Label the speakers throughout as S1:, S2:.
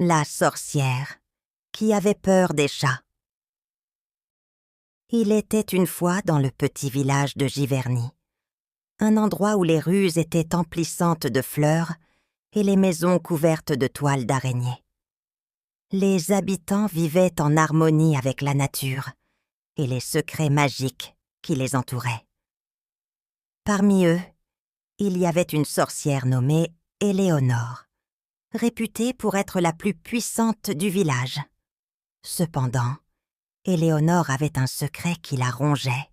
S1: La sorcière qui avait peur des chats. Il était une fois dans le petit village de Giverny, un endroit où les rues étaient emplissantes de fleurs et les maisons couvertes de toiles d'araignées. Les habitants vivaient en harmonie avec la nature et les secrets magiques qui les entouraient. Parmi eux, il y avait une sorcière nommée Éléonore, réputée pour être la plus puissante du village. Cependant, Éléonore avait un secret qui la rongeait.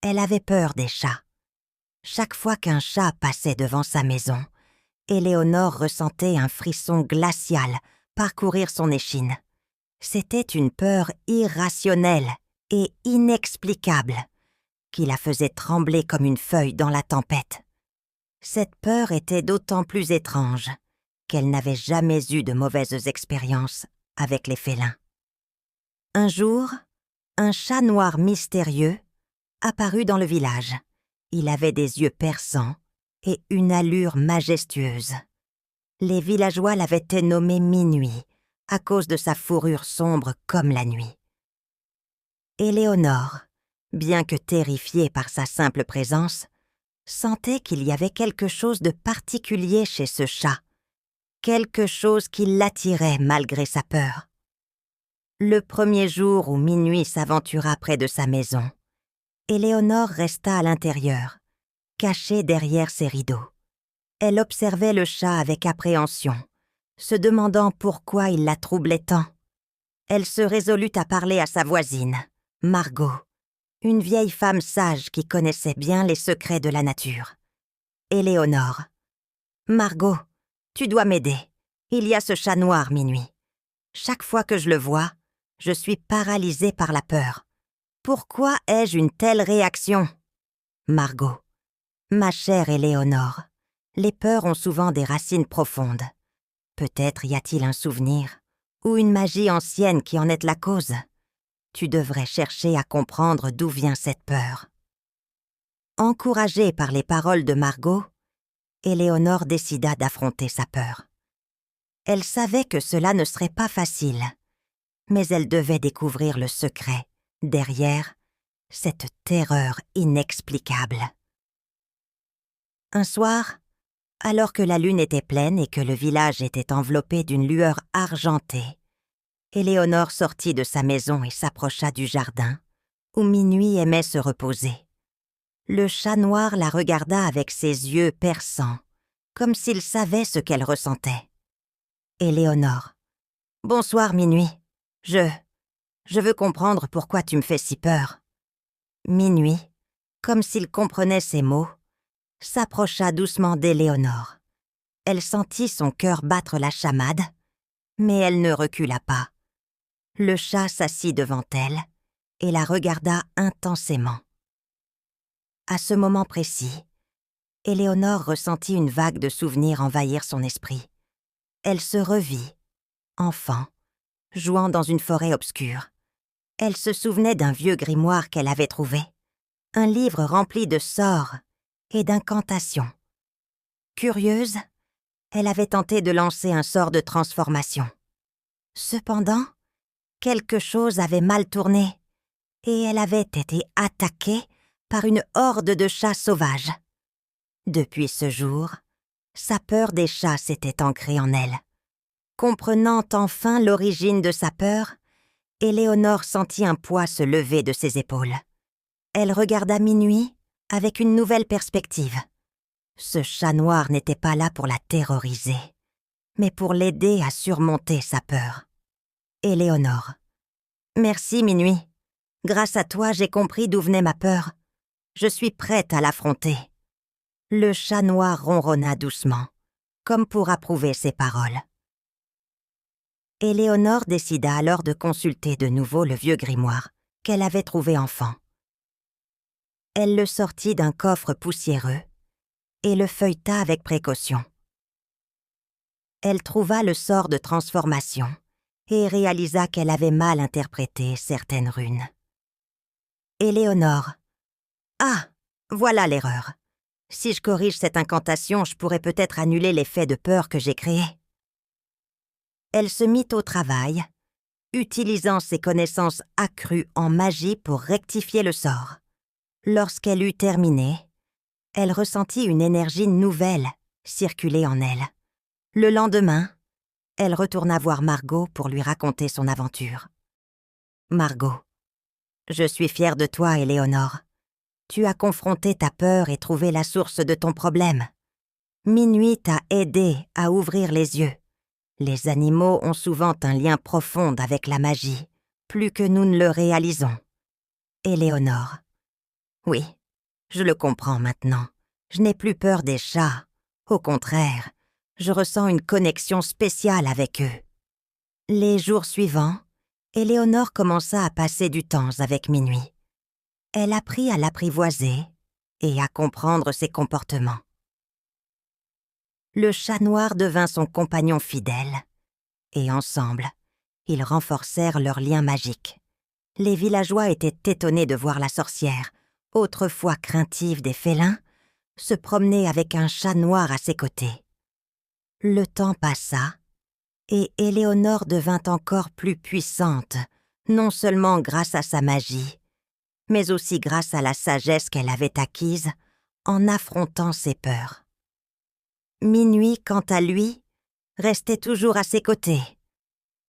S1: Elle avait peur des chats. Chaque fois qu'un chat passait devant sa maison, Éléonore ressentait un frisson glacial parcourir son échine. C'était une peur irrationnelle et inexplicable qui la faisait trembler comme une feuille dans la tempête. Cette peur était d'autant plus étrange qu'elle n'avait jamais eu de mauvaises expériences avec les félins. Un jour, un chat noir mystérieux apparut dans le village. Il avait des yeux perçants et une allure majestueuse. Les villageois l'avaient nommé Minuit à cause de sa fourrure sombre comme la nuit. Éléonore, bien que terrifiée par sa simple présence, sentait qu'il y avait quelque chose de particulier chez ce chat, quelque chose qui l'attirait malgré sa peur. Le premier jour où Minuit s'aventura près de sa maison, Éléonore resta à l'intérieur, cachée derrière ses rideaux. Elle observait le chat avec appréhension, se demandant pourquoi il la troublait tant. Elle se résolut à parler à sa voisine, Margot, une vieille femme sage qui connaissait bien les secrets de la nature. Éléonore. « Margot, tu dois m'aider. Il y a ce chat noir, Minuit. Chaque fois que je le vois, je suis paralysée par la peur. Pourquoi ai-je une telle réaction ?» Margot. « Ma chère Éléonore, les peurs ont souvent des racines profondes. Peut-être y a-t-il un souvenir ou une magie ancienne qui en est la cause. Tu devrais chercher à comprendre d'où vient cette peur. » Encouragée par les paroles de Margot, Éléonore décida d'affronter sa peur. Elle savait que cela ne serait pas facile, mais elle devait découvrir le secret derrière cette terreur inexplicable. Un soir, alors que la lune était pleine et que le village était enveloppé d'une lueur argentée, Éléonore sortit de sa maison et s'approcha du jardin, où Minuit aimait se reposer. Le chat noir la regarda avec ses yeux perçants, comme s'il savait ce qu'elle ressentait. Éléonore. « Bonsoir, Minuit. Je veux comprendre pourquoi tu me fais si peur. » Minuit, comme s'il comprenait ses mots, s'approcha doucement d'Éléonore. Elle sentit son cœur battre la chamade, mais elle ne recula pas. Le chat s'assit devant elle et la regarda intensément. À ce moment précis, Éléonore ressentit une vague de souvenirs envahir son esprit. Elle se revit, enfant, jouant dans une forêt obscure. Elle se souvenait d'un vieux grimoire qu'elle avait trouvé, un livre rempli de sorts et d'incantations. Curieuse, elle avait tenté de lancer un sort de transformation. Cependant, quelque chose avait mal tourné et elle avait été attaquée par une horde de chats sauvages. Depuis ce jour, sa peur des chats s'était ancrée en elle. Comprenant enfin l'origine de sa peur, Éléonore sentit un poids se lever de ses épaules. Elle regarda Minuit avec une nouvelle perspective. Ce chat noir n'était pas là pour la terroriser, mais pour l'aider à surmonter sa peur. Éléonore. « Merci, Minuit. Grâce à toi, j'ai compris d'où venait ma peur. Je suis prête à l'affronter. » Le chat noir ronronna doucement, comme pour approuver ses paroles. Éléonore décida alors de consulter de nouveau le vieux grimoire qu'elle avait trouvé enfant. Elle le sortit d'un coffre poussiéreux et le feuilleta avec précaution. Elle trouva le sort de transformation et réalisa qu'elle avait mal interprété certaines runes. Éléonore. « Ah, voilà l'erreur. Si je corrige cette incantation, je pourrais peut-être annuler l'effet de peur que j'ai créé. » Elle se mit au travail, utilisant ses connaissances accrues en magie pour rectifier le sort. Lorsqu'elle eut terminé, elle ressentit une énergie nouvelle circuler en elle. Le lendemain, elle retourna voir Margot pour lui raconter son aventure. « Margot, je suis fière de toi, Éléonore. Tu as confronté ta peur et trouvé la source de ton problème. Minuit t'a aidé à ouvrir les yeux. Les animaux ont souvent un lien profond avec la magie, plus que nous ne le réalisons. Éléonore. Oui, je le comprends maintenant. Je n'ai plus peur des chats. Au contraire, je ressens une connexion spéciale avec eux. » Les jours suivants, Éléonore commença à passer du temps avec Minuit. Elle apprit à l'apprivoiser et à comprendre ses comportements. Le chat noir devint son compagnon fidèle, et ensemble, ils renforcèrent leur lien magique. Les villageois étaient étonnés de voir la sorcière, autrefois craintive des félins, se promener avec un chat noir à ses côtés. Le temps passa, et Éléonore devint encore plus puissante, non seulement grâce à sa magie, mais aussi grâce à la sagesse qu'elle avait acquise en affrontant ses peurs. Minuit, quant à lui, restait toujours à ses côtés,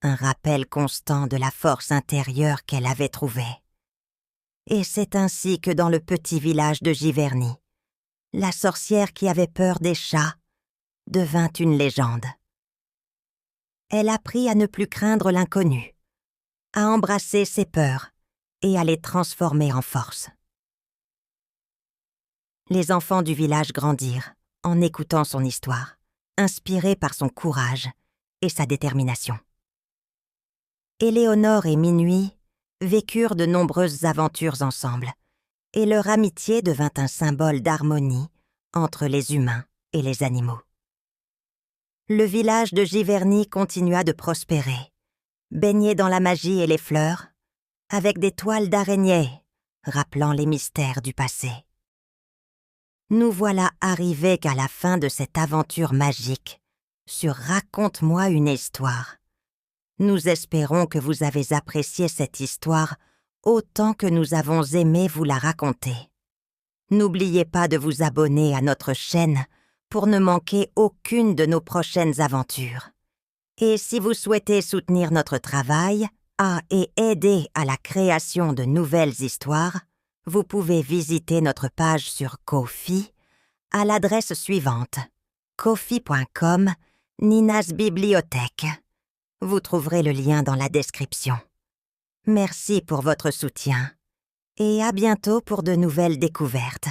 S1: un rappel constant de la force intérieure qu'elle avait trouvée. Et c'est ainsi que dans le petit village de Giverny, la sorcière qui avait peur des chats devint une légende. Elle apprit à ne plus craindre l'inconnu, à embrasser ses peurs et à les transformer en force. Les enfants du village grandirent en écoutant son histoire, inspirés par son courage et sa détermination. Éléonore et Minuit vécurent de nombreuses aventures ensemble, et leur amitié devint un symbole d'harmonie entre les humains et les animaux. Le village de Giverny continua de prospérer, baigné dans la magie et les fleurs, avec des toiles d'araignées rappelant les mystères du passé. Nous voilà arrivés qu'à la fin de cette aventure magique sur Raconte-moi une histoire. Nous espérons que vous avez apprécié cette histoire autant que nous avons aimé vous la raconter. N'oubliez pas de vous abonner à notre chaîne pour ne manquer aucune de nos prochaines aventures. Et si vous souhaitez soutenir notre travail et aider à la création de nouvelles histoires, vous pouvez visiter notre page sur Ko-fi à l'adresse suivante: ko-fi.com Nina's Bibliothèque. Vous trouverez le lien dans la description. Merci pour votre soutien et à bientôt pour de nouvelles découvertes.